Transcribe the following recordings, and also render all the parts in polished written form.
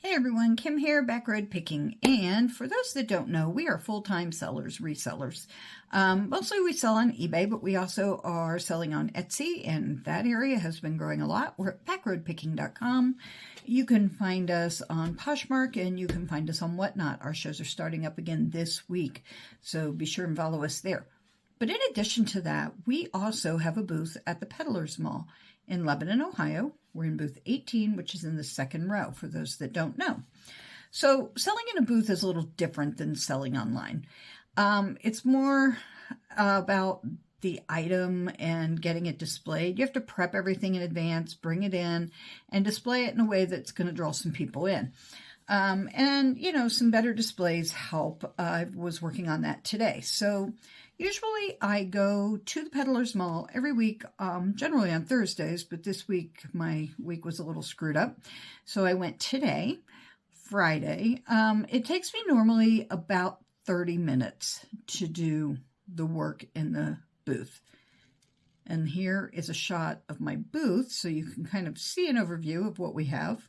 Hey everyone, Kim here, Backroad Picking. And for those that don't know, we are full-time sellers, resellers. Mostly we sell on eBay, but we also are selling on Etsy, and that area has been growing a lot. We're at backroadpicking.com. You can find us on Poshmark, and you can find us on Whatnot. Our shows are starting up again this week, so be sure and follow us there. But in addition to that, we also have a booth at the Peddlers Mall in Lebanon, Ohio. We're in booth 18, which is in the second row, for those that don't know. So selling in a booth is a little different than selling online. It's more about the item and getting it displayed. You have to prep everything in advance, bring it in, and display it in a way that's going to draw some people in. And, you know, some better displays help. I was working on that today. So usually I go to the Peddlers Mall every week, generally on Thursdays, but this week my week was a little screwed up. So I went today, Friday. It takes me normally about 30 minutes to do the work in the booth. And here is a shot of my booth so you can kind of see an overview of what we have.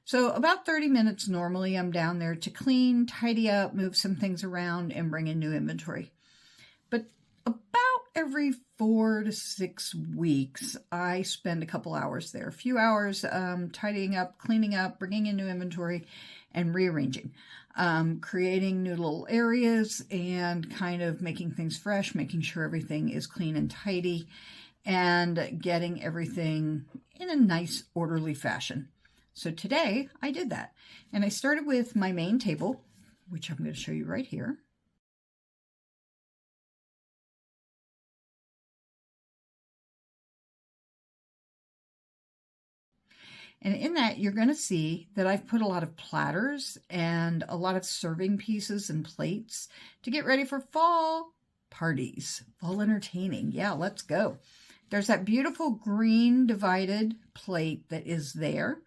So about 30 minutes normally I'm down there to clean, tidy up, move some things around, and bring in new inventory. But about every 4 to 6 weeks, I spend a couple hours there. A few hours tidying up, cleaning up, bringing in new inventory, and rearranging. Creating new little areas and kind of making things fresh, making sure everything is clean and tidy, and getting everything in a nice, orderly fashion. So today I did that, and I started with my main table, which I'm going to show you right here. And in that, you're going to see that I've put a lot of platters and a lot of serving pieces and plates to get ready for fall parties, fall entertaining. Yeah, let's go. There's that beautiful green divided plate that is there.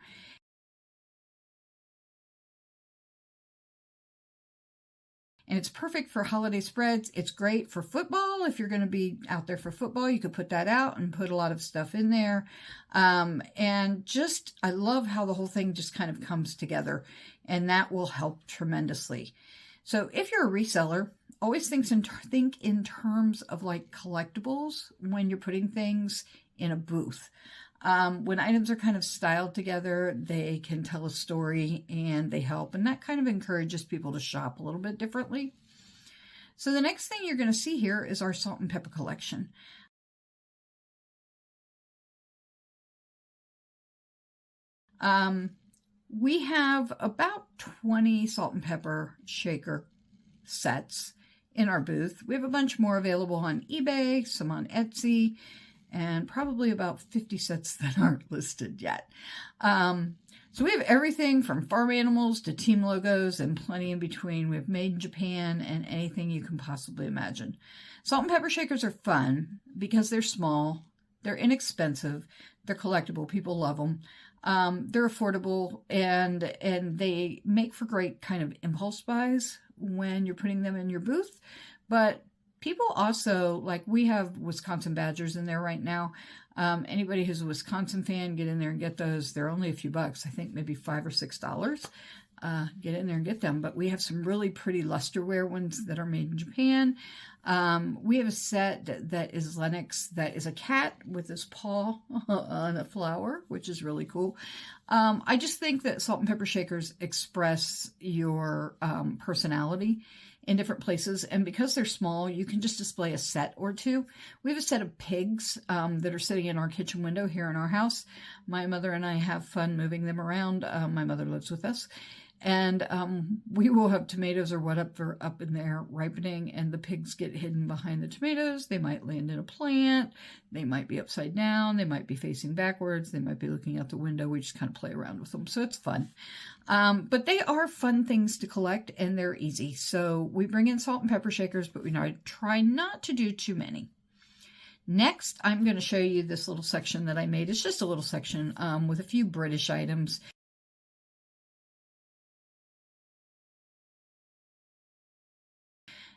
And it's perfect for holiday spreads. It's great for football. If you're going to be out there for football, you could put that out and put a lot of stuff in there. And just, I love how the whole thing just kind of comes together, and that will help tremendously. So if you're a reseller, always think in terms of like collectibles when you're putting things in a booth. When items are kind of styled together, they can tell a story and they help, and that kind of encourages people to shop a little bit differently. So the next thing you're going to see here is our salt and pepper collection. We have about 20 salt and pepper shaker sets in our booth. We have a bunch more available on eBay, some on Etsy, and probably about 50 sets that aren't listed yet. So we have everything from farm animals to team logos and plenty in between. We have made in Japan and anything you can possibly imagine. Salt and pepper shakers are fun because they're small, they're inexpensive, they're collectible, people love them. They're affordable, and they make for great kind of impulse buys when you're putting them in your booth. But people also, like, we have Wisconsin Badgers in there right now. Anybody who's a Wisconsin fan, get in there and get those. They're only a few bucks, I think maybe $5 or $6. Get in there and get them. But we have some really pretty lusterware ones that are made in Japan. We have a set that is Lennox, that is a cat with his paw on a flower, which is really cool. I just think that salt and pepper shakers express your personality in different places, and because they're small, you can just display a set or two. We have a set of pigs that are sitting in our kitchen window here in our house. My mother and I have fun moving them around. My mother lives with us, and we will have tomatoes or whatever up in there ripening, and the pigs get hidden behind the tomatoes. They might land in a plant, they might be upside down, they might be facing backwards, they might be looking out the window. We just kind of play around with them, so it's fun. But they are fun things to collect, and they're easy. So we bring in salt and pepper shakers, but we try not to do too many. Next, I'm going to show you this little section that I made. It's just a little section with a few British items.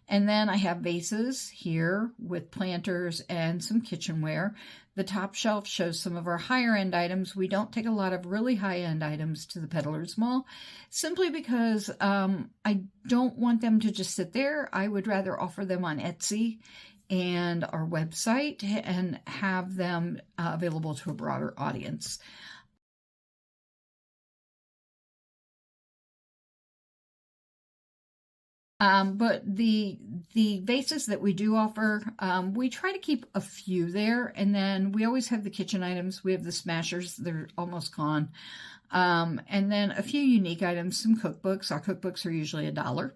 And then I have vases here with planters and some kitchenware. The top shelf shows some of our higher end items. We don't take a lot of really high end items to the Peddlers Mall simply because I don't want them to just sit there. I would rather offer them on Etsy and our website and have them available to a broader audience. But the vases that we do offer, we try to keep a few there, and then we always have the kitchen items. We have the smashers, they're almost gone. And then a few unique items, some cookbooks. Our cookbooks are usually $1.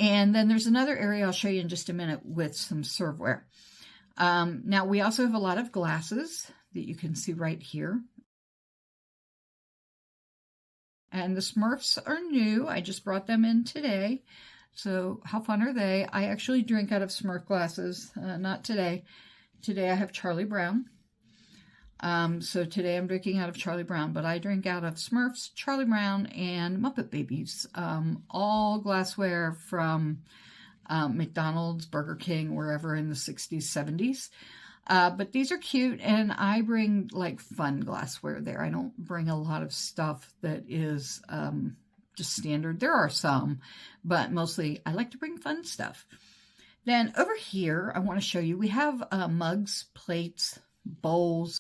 And then there's another area I'll show you in just a minute with some serveware. Now we also have a lot of glasses that you can see right here. And the Smurfs are new. I just brought them in today. So how fun are they? I actually drink out of Smurf glasses. Not today. Today I have Charlie Brown. So today I'm drinking out of Charlie Brown, but I drink out of Smurfs, Charlie Brown, and Muppet Babies. All glassware from McDonald's, Burger King, wherever in the 60s, 70s. But these are cute, and I bring like fun glassware there. I don't bring a lot of stuff that is just standard. There are some, but mostly I like to bring fun stuff. Then over here, I want to show you, we have mugs, plates, bowls,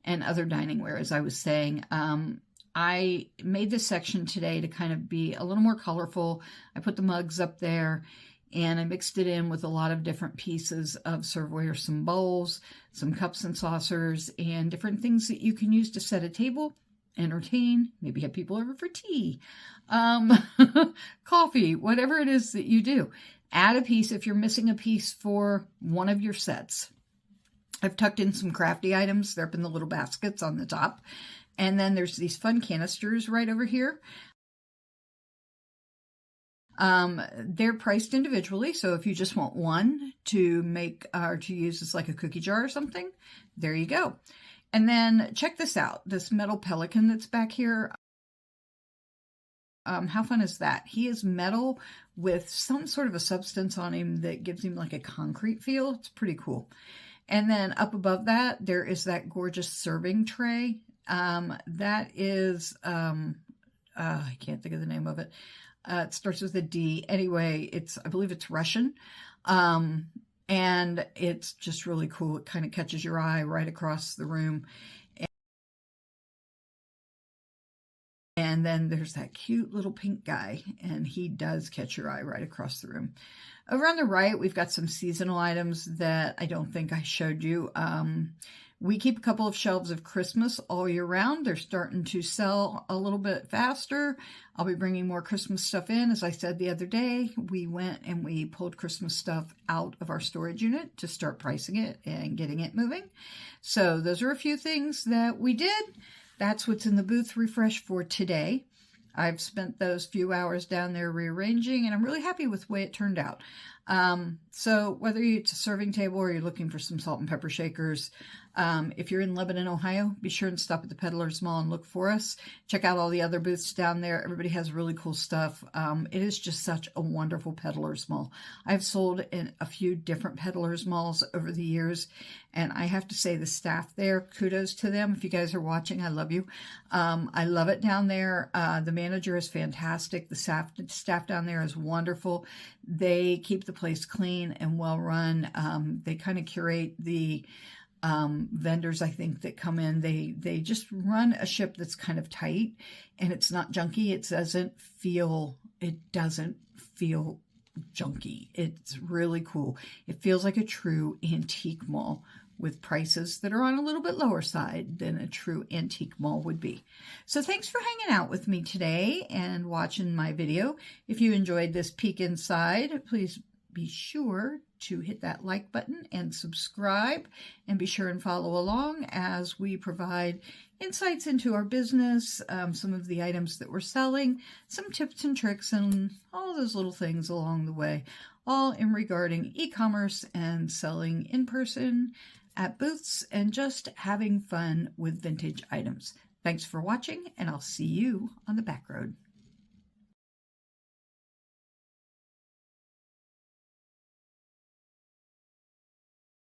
and other diningware, as I was saying. I made this section today to kind of be a little more colorful. I put the mugs up there, and I mixed it in with a lot of different pieces of serveware, some bowls, some cups and saucers, and different things that you can use to set a table, entertain, maybe have people over for tea, coffee, whatever it is that you do. Add a piece if you're missing a piece for one of your sets. I've tucked in some crafty items. They're up in the little baskets on the top. And then there's these fun canisters right over here. They're priced individually, so if you just want one to make or to use as like a cookie jar or something, there you go. And then check this out, this metal pelican that's back here. How fun is that? He is metal with some sort of a substance on him that gives him like a concrete feel. It's pretty cool. And then up above that, there is that gorgeous serving tray. That is, I can't think of the name of it. It starts with a D. Anyway, I believe it's Russian. And it's just really cool. It kind of catches your eye right across the room. And then there's that cute little pink guy, and he does catch your eye right across the room. Over on the right, we've got some seasonal items that I don't think I showed you. We keep a couple of shelves of Christmas all year round. They're starting to sell a little bit faster. I'll be bringing more Christmas stuff in. As I said the other day, we went and we pulled Christmas stuff out of our storage unit to start pricing it and getting it moving. So those are a few things that we did. That's what's in the booth refresh for today. I've spent those few hours down there rearranging, and I'm really happy with the way it turned out. So whether it's a serving table or you're looking for some salt and pepper shakers, if you're in Lebanon, Ohio, be sure and stop at the Peddlers Mall and look for us. Check out all the other booths down there. Everybody has really cool stuff. It is just such a wonderful Peddlers Mall. I've sold in a few different Peddlers Malls over the years, and I have to say the staff there, kudos to them. If you guys are watching, I love you. I love it down there. The manager is fantastic. The staff down there is wonderful. They keep the place clean and well run. They kind of curate the vendors, I think, that come in. They just run a ship that's kind of tight, and it's not junky. It doesn't feel junky. It's really cool. It feels like a true antique mall with prices that are on a little bit lower side than a true antique mall would be. So thanks for hanging out with me today and watching my video. If you enjoyed this peek inside, please be sure to hit that like button and subscribe, and be sure and follow along as we provide insights into our business, some of the items that we're selling, some tips and tricks, and all those little things along the way, all in regarding e-commerce and selling in person at booths and just having fun with vintage items. Thanks for watching, and I'll see you on the back road.